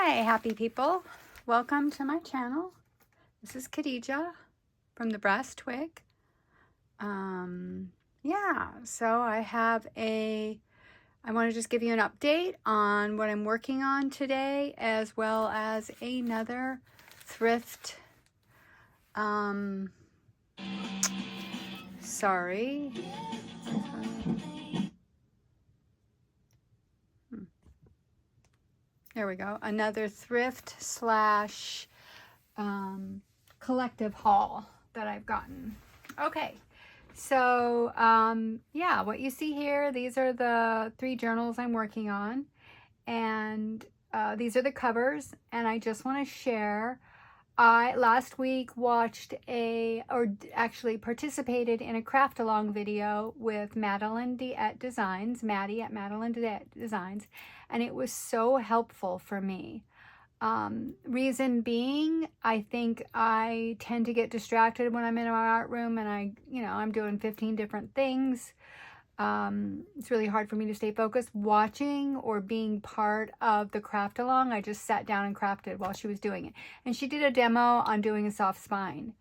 Hi, happy people. Welcome to my channel. This is Khadijah from the Brass Twig. Yeah, so I want to just give you an update on what I'm working on today, as well as another thrift. Sorry. There we go. Another thrift slash collective haul that I've gotten. Okay. So, yeah, what you see here, these are the 3 journals I'm working on. And these are the covers. And I just want to share, I last week watched actually participated in a craft along video with Maddie at Maddie Designs, and it was so helpful for me. Reason being, I think I tend to get distracted when I'm in my art room and I'm doing 15 different things. It's really hard for me to stay focused watching or being part of the craft along. I just sat down and crafted while she was doing it. And she did a demo on doing a soft spine,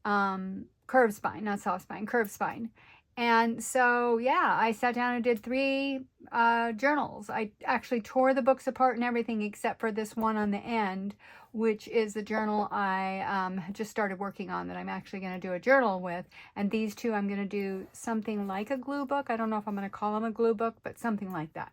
curved spine, not soft spine, curved spine. And so, yeah, I sat down and did 3 journals. I actually tore the books apart and everything except for this one on the end, which is the journal I just started working on that I'm actually going to do a journal with. And these 2 I'm going to do something like a glue book. I don't know if I'm going to call them a glue book, but something like that.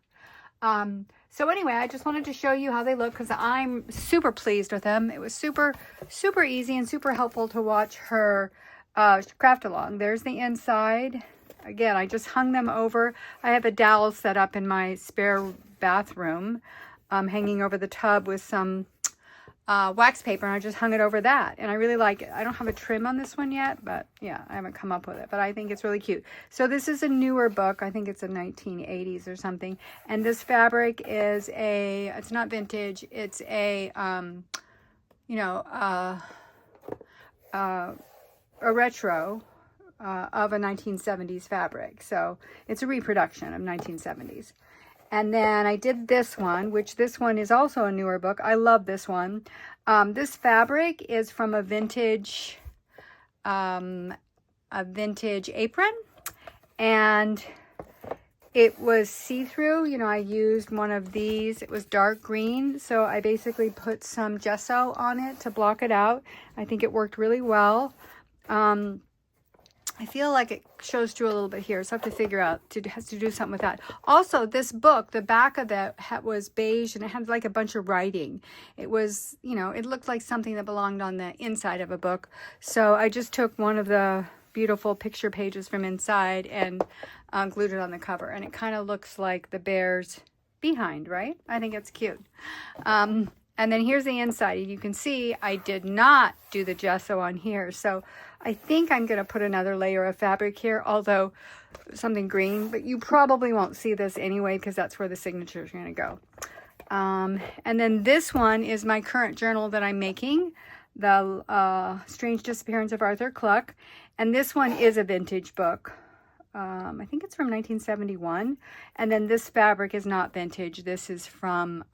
So anyway, I just wanted to show you how they look because I'm super pleased with them. It was super, super easy and super helpful to watch her craft along. There's the inside. Again, I just hung them over. I have a dowel set up in my spare bathroom, hanging over the tub with some wax paper, and I just hung it over that, and I really like it. I don't have a trim on this one yet, but yeah, I haven't come up with it, but I think it's really cute. So this is a newer book. I think it's a 1980s or something, and this fabric is it's not vintage, it's a retro of a 1970s fabric. So it's a reproduction of 1970s. And then I did this one, which this one is also a newer book. I love this one. This fabric is from a vintage apron, and it was see-through. I used one of these. It was dark green, so I basically put some gesso on it to block it out. I think it worked really well. I feel like it shows through a little bit here, so I have to figure out, has to do something with that. Also, this book, the back of it was beige, and it had like a bunch of writing. It was, it looked like something that belonged on the inside of a book. So I just took one of the beautiful picture pages from inside and glued it on the cover. And it kind of looks like the bear's behind, right? I think it's cute. And then here's the inside. You can see I did not do the gesso on here. So I think I'm going to put another layer of fabric here, although something green, but you probably won't see this anyway because that's where the signature is going to go. And then this one is my current journal that I'm making, the Strange Disappearance of Arthur Cluck. And this one is a vintage book. I think it's from 1971. And then this fabric is not vintage. This is from...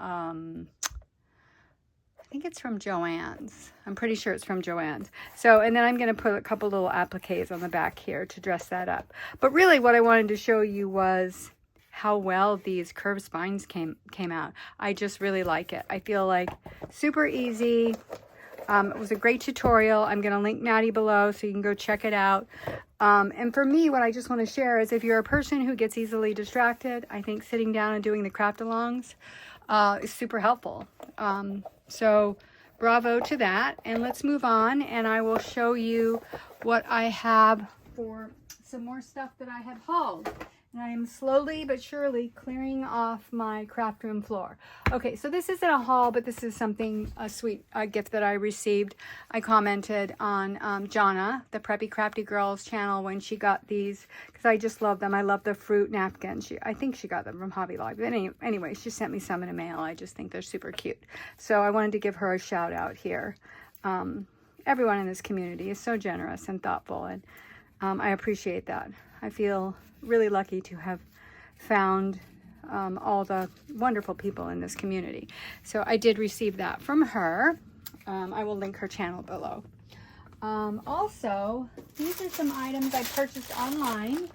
I think it's from Joann's. I'm pretty sure it's from Joann's. So, and then I'm going to put a couple little appliques on the back here to dress that up. But really what I wanted to show you was how well these curved spines came out. I just really like it. I feel like super easy. It was a great tutorial. I'm going to link Maddie below so you can go check it out. And for me, what I just want to share is if you're a person who gets easily distracted, I think sitting down and doing the craft alongs is super helpful. So bravo to that, and let's move on, and I will show you what I have for some more stuff that I have hauled. And I am slowly but surely clearing off my craft room floor. Okay, so this isn't a haul, but this is something, a sweet gift that I received. I commented on Jonna, the Preppy Crafty Girls channel, when she got these, because I just love them. I love the fruit napkins. I think she got them from Hobby Lobby. But anyway, she sent me some in the mail. I just think they're super cute. So I wanted to give her a shout out here. Everyone in this community is so generous and thoughtful, and I appreciate that. I feel really lucky to have found all the wonderful people in this community. So I did receive that from her. I will link her channel below. Also, these are some items I purchased online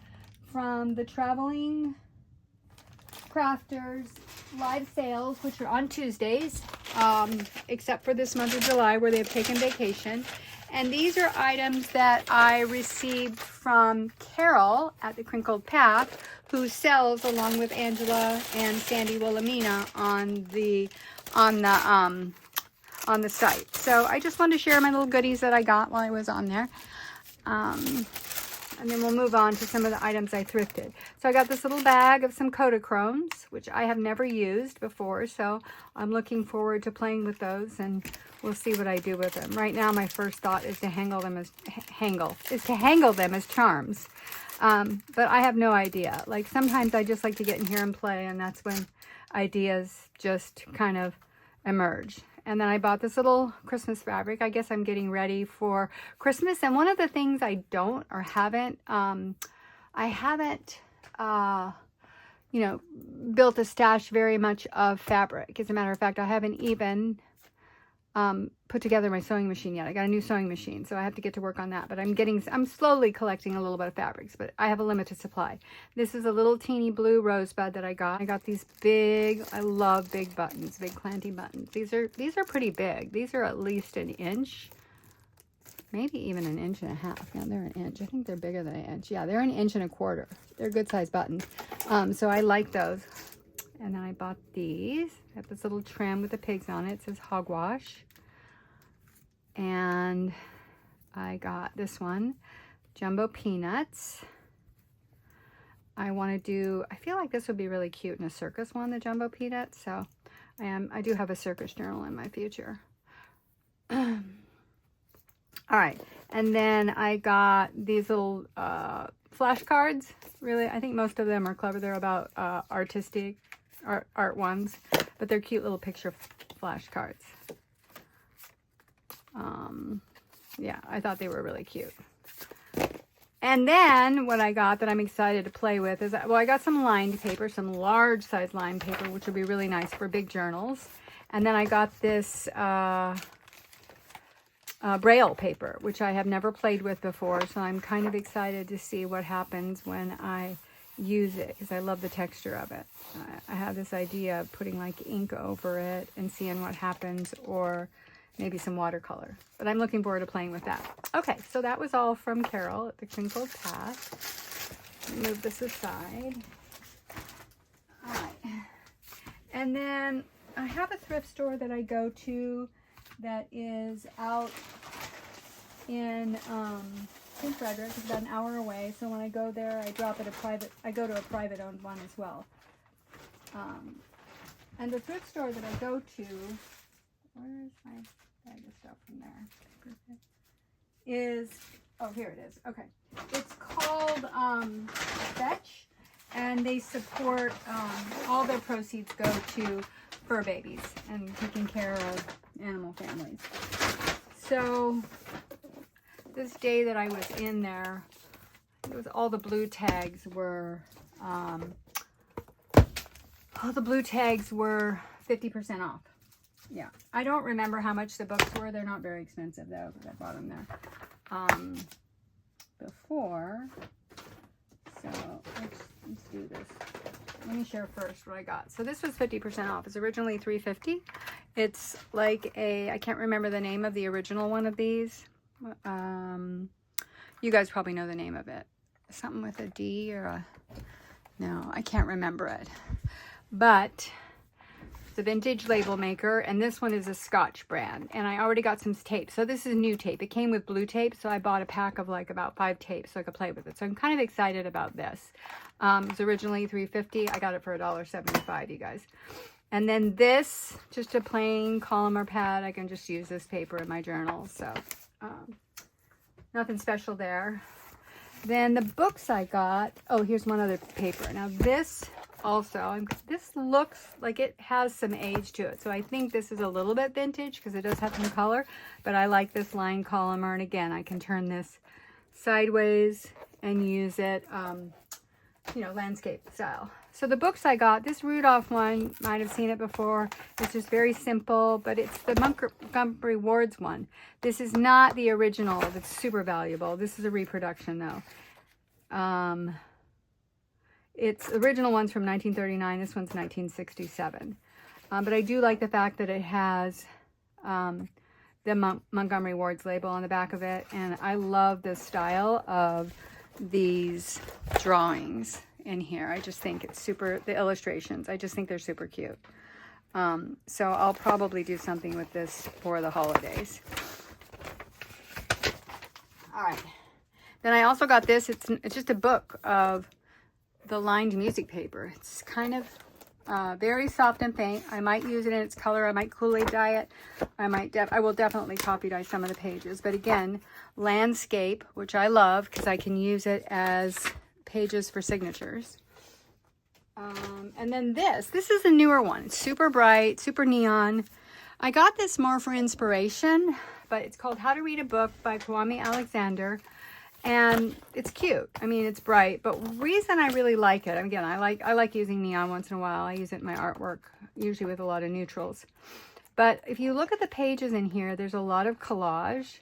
from the Traveling Crafters live sales, which are on Tuesdays, except for this month of July where they've taken vacation. And these are items that I received from Carol at the Crinkled Path, who sells along with Angela and Sandy Wilhelmina on the site. So I just wanted to share my little goodies that I got while I was on there. And then we'll move on to some of the items I thrifted. So I got this little bag of some Kodachromes, which I have never used before. So I'm looking forward to playing with those, and we'll see what I do with them. Right now, my first thought is to hangle them as charms. But I have no idea. Like sometimes I just like to get in here and play, and that's when ideas just kind of emerge. And then I bought this little Christmas fabric. I guess I'm getting ready for Christmas. And one of the things I don't or haven't, I haven't, you know, built a stash very much of fabric. As a matter of fact, I haven't even put together my sewing machine yet. I got a new sewing machine, so I have to get to work on that. But I'm slowly collecting a little bit of fabrics, but I have a limited supply. This is a little teeny blue rosebud that I got. I got these big, I love big buttons, big clanty buttons. These are pretty big. These are at least an inch, maybe even an inch and a half. Yeah, they're an inch. I think they're bigger than an inch. Yeah, they're an inch and a quarter. They're good size buttons. So I like those. And then I bought these. I have this little trim with the pigs on it. It says hogwash. And I got this one, jumbo peanuts. I feel like this would be really cute in a circus one, the jumbo peanuts. So I do have a circus journal in my future. All right. And then I got these little flashcards. Really, I think most of them are clever. They're about artistic art ones, but they're cute little picture flashcards. Yeah, I thought they were really cute. And then what I got that I'm excited to play with is, well, I got some lined paper, some large size lined paper, which would be really nice for big journals. And then I got this Braille paper, which I have never played with before. So I'm kind of excited to see what happens when I use it, because I love the texture of it. I have this idea of putting like ink over it and seeing what happens, or maybe some watercolor. But I'm looking forward to playing with that. Okay, so that was all from Carol at the Crinkled Path. Move this aside. All right. And then I have a thrift store that I go to that is out in St. Frederick. It's about an hour away. So when I go there, I go to a private owned one as well. And the thrift store that I go to, where's my bag of stuff from there? Is, oh, here it is. Okay. It's called Fetch, and they support, all their proceeds go to fur babies and taking care of animal families. So this day that I was in there, it was all the blue tags were, 50% off. Yeah, I don't remember how much the books were. They're not very expensive though, because I bought them there before. So let's do this. Let me share first what I got. So this was 50% off. It's originally $3.50. It's like I can't remember the name of the original one of these. You guys probably know the name of it. Something with a D or a, no, I can't remember it. But it's a vintage label maker, and this one is a Scotch brand, and I already got some tape. So this is new tape. It came with blue tape, so I bought a pack of like about 5 tapes so I could play with it. So I'm kind of excited about this. It was originally $3.50. I got it for $1.75, you guys. And then this, just a plain column pad. I can just use this paper in my journal, so nothing special there. Then the books I got, oh, here's one other paper. Now this also, this looks like it has some age to it. So I think this is a little bit vintage because it does have some color, but I like this line column. And again, I can turn this sideways and use it you know, landscape style. So the books I got, this Rudolph one, might have seen it before. It's just very simple, but it's the Montgomery Ward's one. This is not the original that's super valuable. This is a reproduction though. It's the original one's from 1939. This one's 1967. But I do like the fact that it has the Montgomery Ward's label on the back of it. And I love the style of these drawings in here. I just think it's super, the illustrations, I just think they're super cute. So I'll probably do something with this for the holidays. All right. Then I also got this. It's just a book of the lined music paper. It's kind of very soft and faint. I might use it in its color. I might Kool-Aid dye it. I will definitely copy dye some of the pages. But again, landscape, which I love because I can use it as pages for signatures. And then this is a newer one. It's super bright, super neon. I got this more for inspiration, but it's called How to Read a Book by Kwame Alexander. And it's cute. I mean, it's bright, but reason I really like it, again, I like using neon once in a while. I use it in my artwork, usually with a lot of neutrals. But if you look at the pages in here, there's a lot of collage,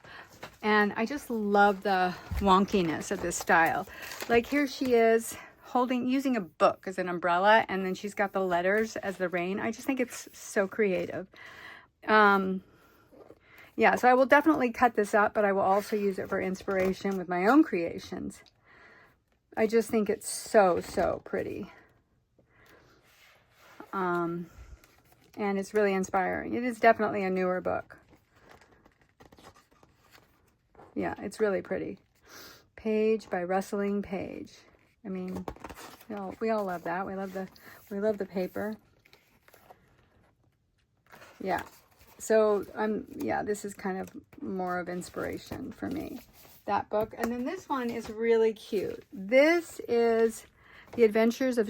and I just love the wonkiness of this style. Like here she is using a book as an umbrella, and then she's got the letters as the rain. I just think it's so creative. Yeah, so I will definitely cut this up, but I will also use it for inspiration with my own creations. I just think it's so, so pretty. And it's really inspiring. It is definitely a newer book. Yeah, it's really pretty. Page by Rustling Page. I mean, we all love that. We love the paper. Yeah. So yeah, this is kind of more of inspiration for me, that book. And then this one is really cute. This is The Adventures of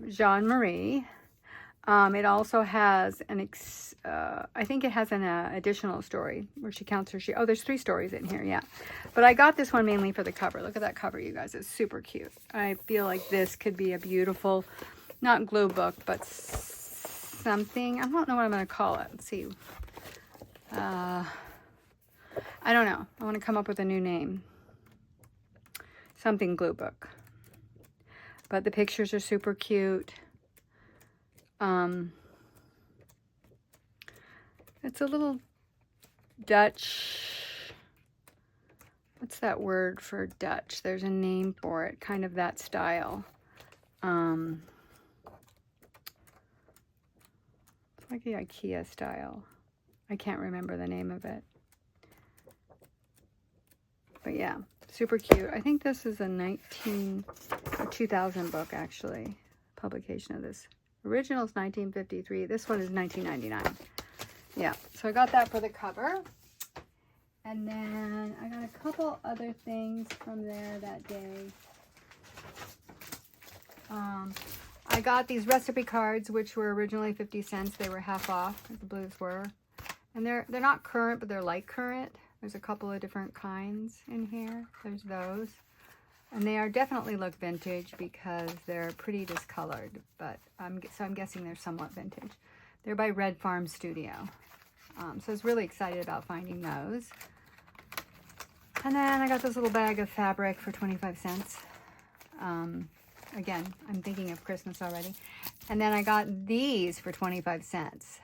Jean-Marie. It also has I think it has an additional story where she counts her sheep. Oh, there's 3 stories in here, yeah. But I got this one mainly for the cover. Look at that cover, you guys. It's super cute. I feel like this could be a beautiful, not glue book, but something. I don't know what I'm going to call it. Let's see. I don't know. I want to come up with a new name. Something glue book. But the pictures are super cute. It's a little Dutch. What's that word for Dutch? There's a name for it. Kind of that style. It's like the IKEA style. I can't remember the name of it. But yeah, super cute. I think this is a 2000 book, actually. Publication of this. Original is 1953. This one is 1999. Yeah, so I got that for the cover. And then I got a couple other things from there that day. I got these recipe cards, which were originally 50 cents. They were half off, as the blues were. And they're not current, but they're like current. There's a couple of different kinds in here. There's those. And they are definitely look vintage because they're pretty discolored. But so I'm guessing they're somewhat vintage. They're by Red Farm Studio. So I was really excited about finding those. And then I got this little bag of fabric for 25 cents. Again, I'm thinking of Christmas already. And then I got these for 25 cents.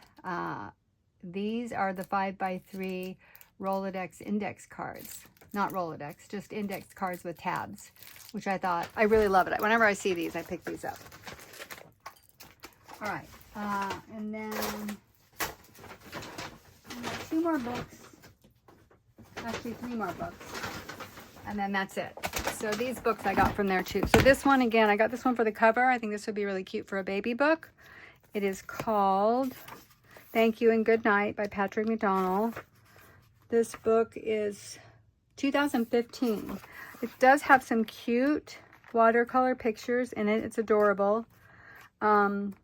These are the 5x3 Rolodex index cards. Not Rolodex, just index cards with tabs, which I really love it. Whenever I see these, I pick these up. All right. And then 2 more books. Actually, 3 more books. And then that's it. So these books I got from there too. So this one, again, I got this one for the cover. I think this would be really cute for a baby book. It is called Thank You and Good Night by Patrick McDonnell. This book is 2015. It does have some cute watercolor pictures in it. It's adorable. And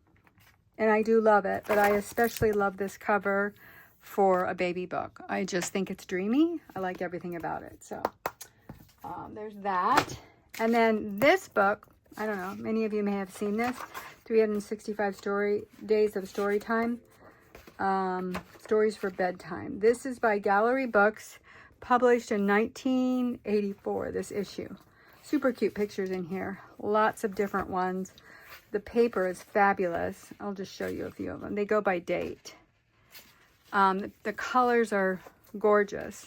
I do love it, but I especially love this cover for a baby book. I just think it's dreamy. I like everything about it. So there's that. And then this book, I don't know, many of you may have seen this. 365 days of story time. Stories for bedtime. This is by Gallery Books, published in 1984, this issue. Super cute pictures in here. Lots of different ones. The paper is fabulous. I'll just show you a few of them. They go by date. The colors are gorgeous.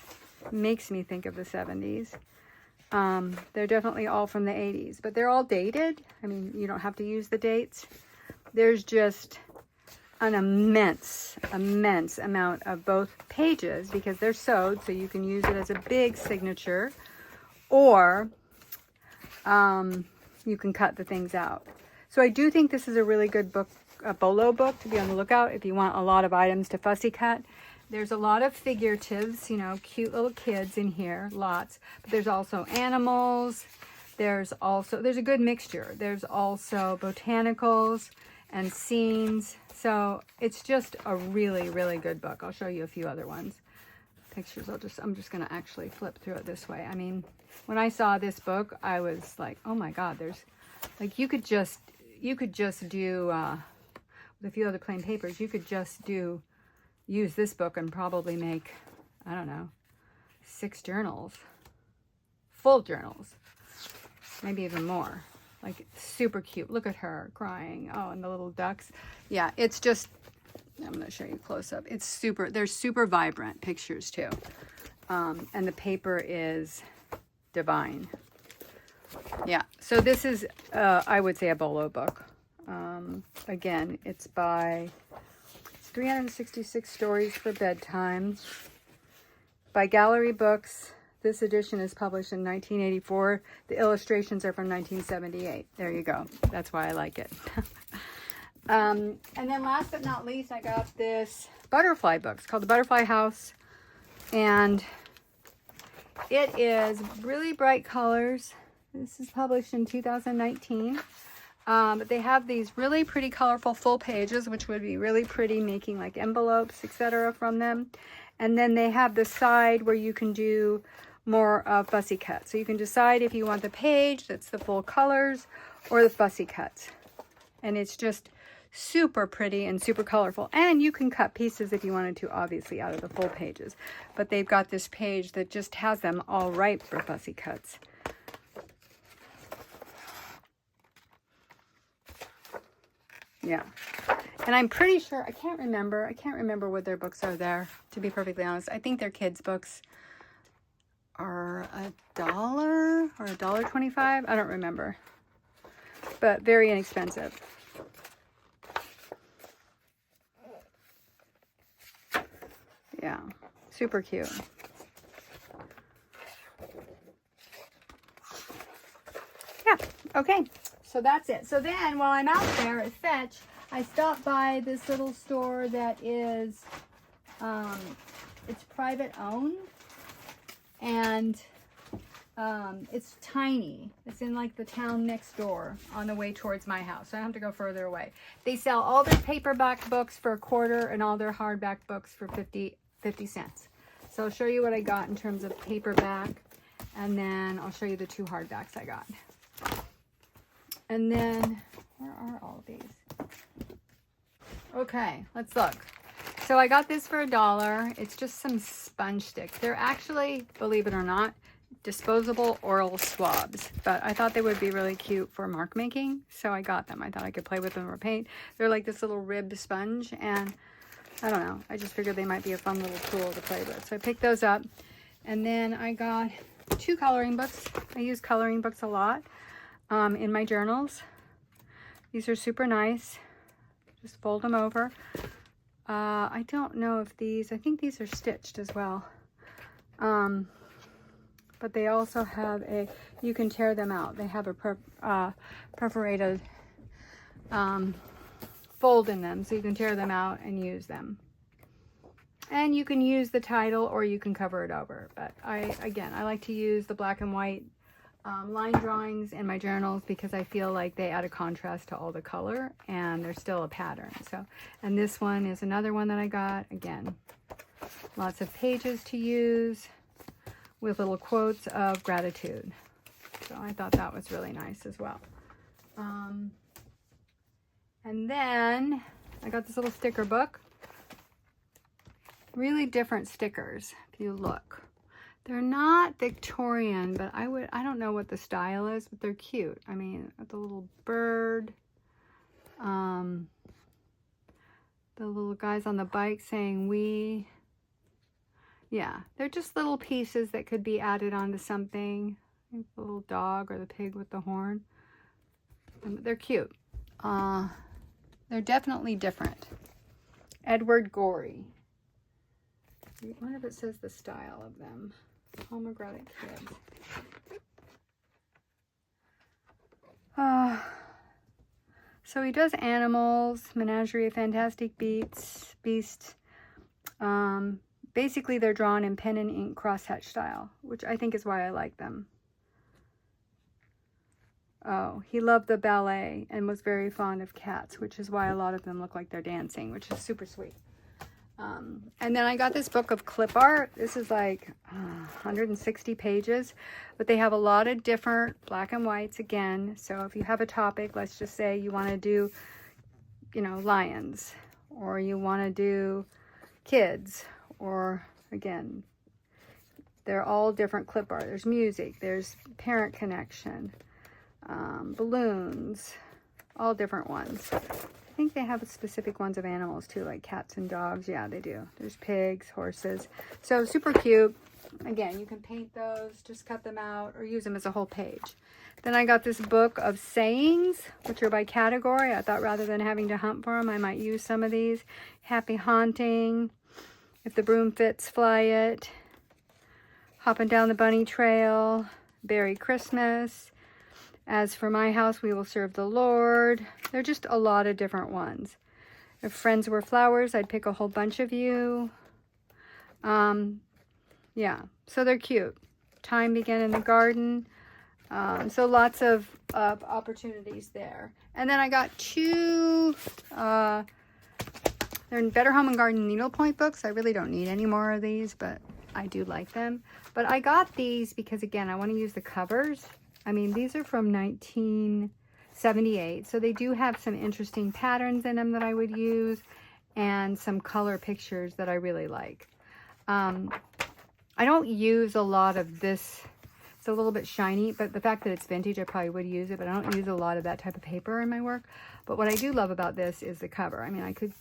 Makes me think of the 70s. They're definitely all from the 80s, but they're all dated. I mean, you don't have to use the dates. There's just an immense amount of both pages because they're sewed, so you can use it as a big signature, or you can cut the things out. So I do think this is a really good book, a bolo book, to be on the lookout if you want a lot of items to fussy cut. There's a lot of figuratives, you know, cute little kids in here, lots. But there's also animals. There's a good mixture. There's also botanicals and scenes. So it's just a really, really good book. I'll show you a few other ones. Pictures, I'm just going to actually flip through it this way. I mean, when I saw this book, I was like, oh my God, there's, like, you could just do, with a few other plain papers, you could just use this book and probably make, I don't know, 6 journals, full journals, maybe even more. Like, super cute. Look at her crying. Oh, and the little ducks. Yeah, it's just, I'm going to show you close up. It's super, they're super vibrant pictures too. And the paper is divine. Yeah, so this is, I would say, a bolo book. Again, it's 366 Stories for Bedtime by Gallery Books. This edition is published in 1984. The illustrations are from 1978. There you go. That's why I like it. And then last but not least, I got this butterfly book. It's called The Butterfly House. And it is really bright colors. This is published in 2019. But they have these really pretty colorful full pages, which would be really pretty, making like envelopes, etc. from them. And then they have the side where you can do more fussy cuts. So you can decide if you want the page that's the full colors or the fussy cuts. And it's just super pretty and super colorful. And you can cut pieces if you wanted to, obviously, out of the full pages. But they've got this page that just has them all ripe for fussy cuts. Yeah. And I'm pretty sure, I can't remember what their books are there, to be perfectly honest. I think their kids' books are $1 or $1.25. I don't remember. But very inexpensive. Yeah. Super cute. Yeah. Okay. So that's it. So then while I'm out there at Fetch, I stopped by this little store that is, it's private owned, and it's tiny. It's in like the town next door on the way towards my house. So I have to go further away. They sell all their paperback books for $1 and all their hardback books for 50 cents. So I'll show you what I got in terms of paperback, and then I'll show you the 2 hardbacks I got. And then, where are all these? Okay, let's look. So I got this for $1. It's just some sponge sticks. They're actually, believe it or not, disposable oral swabs. But I thought they would be really cute for mark making, so I got them. I thought I could play with them or paint. They're like this little ribbed sponge, and I don't know. I just figured they might be a fun little tool to play with. So I picked those up. And then I got 2 coloring books. I use coloring books a lot. In my journals. These are super nice. Just fold them over. I don't know if these, I think these are stitched as well. But they also have you can tear them out. They have a perforated fold in them, so you can tear them out and use them. And you can use the title or you can cover it over. But I like to use the black and white line drawings in my journals because I feel like they add a contrast to all the color and they're still a pattern. So, and this one is another one that I got. Again, lots of pages to use with little quotes of gratitude. So I thought that was really nice as well. And then I got this little sticker book. Really different stickers, if you look. They're not Victorian, but I don't know what the style is, but they're cute. I mean, the little bird, the little guys on the bike saying we. Yeah, they're just little pieces that could be added onto something. The little dog or the pig with the horn. They're cute. They're definitely different. Edward Gorey. I wonder if it says the style of them. Pomegranate Kids. So he does animals, Menagerie of Fantastic Beasts. Basically, they're drawn in pen and ink crosshatch style, which I think is why I like them. Oh, he loved the ballet and was very fond of cats, which is why a lot of them look like they're dancing, which is super sweet. And then I got this book of clip art. This is like 160 pages, but they have a lot of different black and whites again. So if you have a topic, let's just say you want to do, you know, lions, or you want to do kids, or again, they're all different clip art. There's music, there's parent connection, balloons, all different ones. I think they have specific ones of animals too, like cats and dogs. Yeah, they do. There's pigs, horses. So super cute. Again, you can paint those, just cut them out, or use them as a whole page. Then I got this book of sayings, which are by category. I thought rather than having to hunt for them, I might use some of these. Happy haunting, if the broom fits, fly it, hopping down the bunny trail, Merry Christmas, as for my house, we will serve the Lord. They're just a lot of different ones. If friends were flowers, I'd pick a whole bunch of you. Yeah, so they're cute. Time began in the garden. So lots of opportunities there. And then I got two, they're Better Home and Garden needlepoint books. I really don't need any more of these, but I do like them. But I got these because, again, I want to use the covers. I mean, these are from 1978, so they do have some interesting patterns in them that I would use, and some color pictures that I really like. I don't use a lot of this. It's a little bit shiny, but the fact that it's vintage, I probably would use it, but I don't use a lot of that type of paper in my work. But what I do love about this is the cover. I mean, I could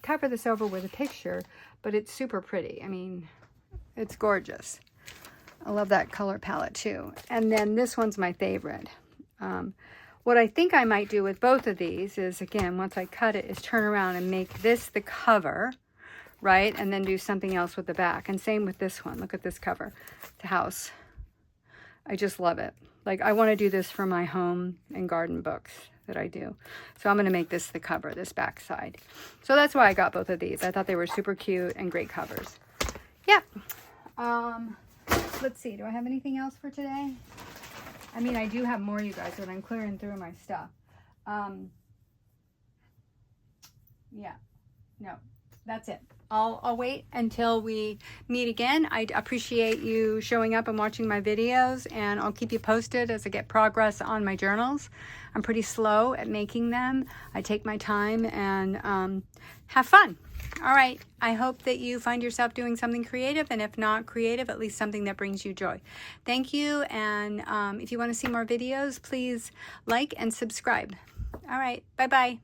cover this over with a picture, but it's super pretty. I mean, it's gorgeous. I love that color palette too. And then this one's my favorite. What I think I might do with both of these is, again, once I cut it, is turn around and make this the cover, right? And then do something else with the back. And same with this one. Look at this cover. The house. I just love it. Like, I want to do this for my home and garden books that I do. So I'm going to make this the cover, this back side. So that's why I got both of these. I thought they were super cute and great covers. Yeah. Let's see. Do I have anything else for today? I mean, I do have more, you guys, but I'm clearing through my stuff. Yeah. No, that's it. I'll wait until we meet again. I appreciate you showing up and watching my videos, and I'll keep you posted as I get progress on my journals. I'm pretty slow at making them. I take my time and have fun. All right. I hope that you find yourself doing something creative, and if not creative, at least something that brings you joy. Thank you. And if you want to see more videos, please like and subscribe. All right. Bye-bye.